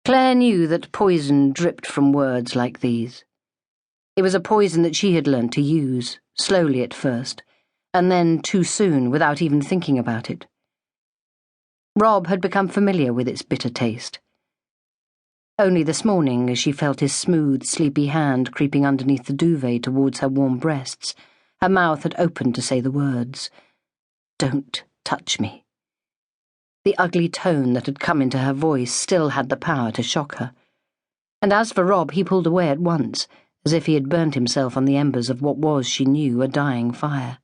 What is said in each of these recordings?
Claire knew that poison dripped from words like these. It was a poison that she had learnt to use, slowly at first, and then too soon without even thinking about it. Rob had become familiar with its bitter taste. Only this morning, as she felt his smooth, sleepy hand creeping underneath the duvet towards her warm breasts, her mouth had opened to say the words, "Don't touch me." The ugly tone that had come into her voice still had the power to shock her. And as for Rob, he pulled away at once, as if he had burnt himself on the embers of what was, she knew, a dying fire.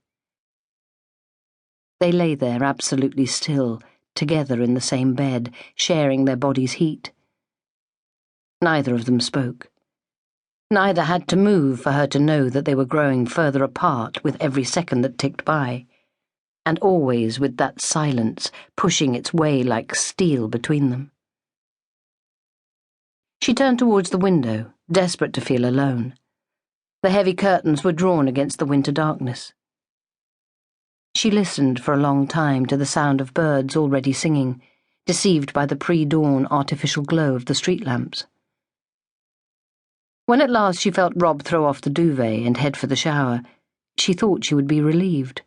They lay there absolutely still, together in the same bed, sharing their bodies' heat. Neither of them spoke. Neither had to move for her to know that they were growing further apart with every second that ticked by, and always with that silence pushing its way like steel between them. She turned towards the window, desperate to feel alone. The heavy curtains were drawn against the winter darkness. She listened for a long time to the sound of birds already singing, deceived by the pre-dawn artificial glow of the street lamps. When at last she felt Rob throw off the duvet and head for the shower, she thought she would be relieved.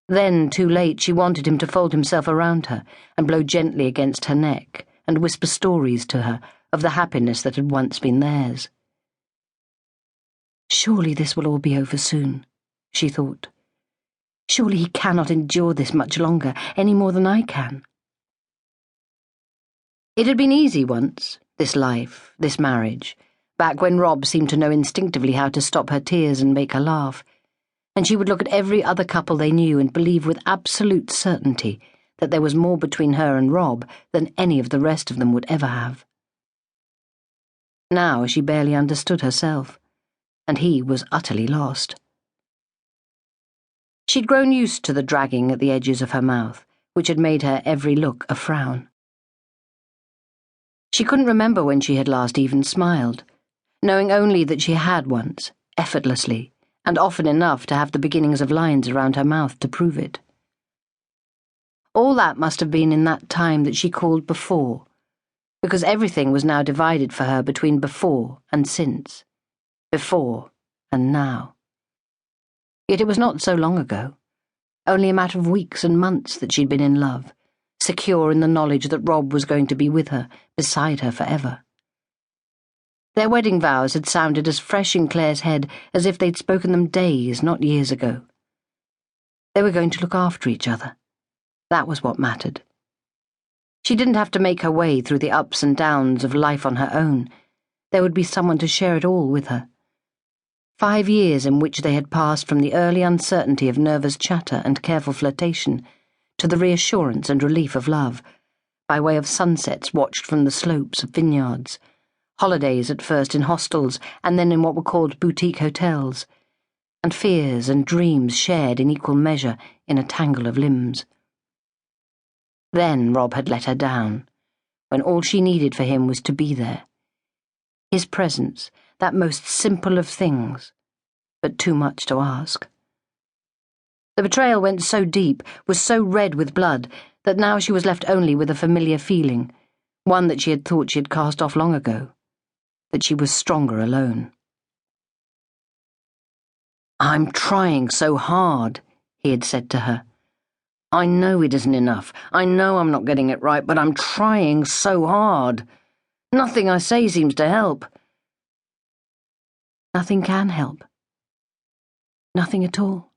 Then, too late, she wanted him to fold himself around her and blow gently against her neck and whisper stories to her of the happiness that had once been theirs. Surely this will all be over soon, she thought. Surely he cannot endure this much longer, any more than I can. It had been easy once, this life, this marriage, back when Rob seemed to know instinctively how to stop her tears and make her laugh, and she would look at every other couple they knew and believe with absolute certainty that there was more between her and Rob than any of the rest of them would ever have. Now she barely understood herself, and he was utterly lost. She'd grown used to the dragging at the edges of her mouth, which had made her every look a frown. She couldn't remember when she had last even smiled, knowing only that she had once, effortlessly, and often enough to have the beginnings of lines around her mouth to prove it. All that must have been in that time that she called before, because everything was now divided for her between before and since, before and now. Yet it was not so long ago, only a matter of weeks and months that she'd been in love, secure in the knowledge that Rob was going to be with her, beside her forever. Their wedding vows had sounded as fresh in Claire's head as if they'd spoken them days, not years ago. They were going to look after each other. That was what mattered. She didn't have to make her way through the ups and downs of life on her own. There would be someone to share it all with her. 5 years in which they had passed from the early uncertainty of nervous chatter and careful flirtation to the reassurance and relief of love, by way of sunsets watched from the slopes of vineyards, holidays at first in hostels and then in what were called boutique hotels, and fears and dreams shared in equal measure in a tangle of limbs. Then Rob had let her down, when all she needed for him was to be there. His presence, that most simple of things, but too much to ask. The betrayal went so deep, was so red with blood, that now she was left only with a familiar feeling, one that she had thought she had cast off long ago, that she was stronger alone. "I'm trying so hard," he had said to her. "I know it isn't enough. I know I'm not getting it right, but I'm trying so hard. Nothing I say seems to help." Nothing can help. Nothing at all.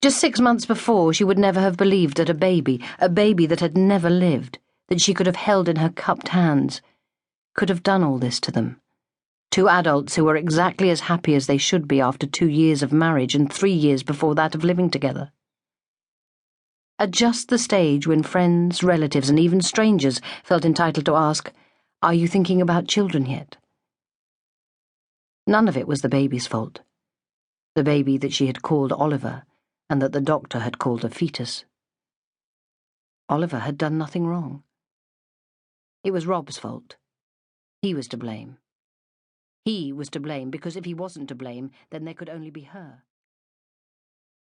Just 6 months before, she would never have believed that a baby that had never lived, that she could have held in her cupped hands, could have done all this to them. 2 adults who were exactly as happy as they should be after 2 years of marriage and 3 years before that of living together. At just the stage when friends, relatives, and even strangers felt entitled to ask, "Are you thinking about children yet?" None of it was the baby's fault. The baby that she had called Oliver, and that the doctor had called a fetus. Oliver had done nothing wrong. It was Rob's fault. He was to blame. He was to blame because if he wasn't to blame, then there could only be her.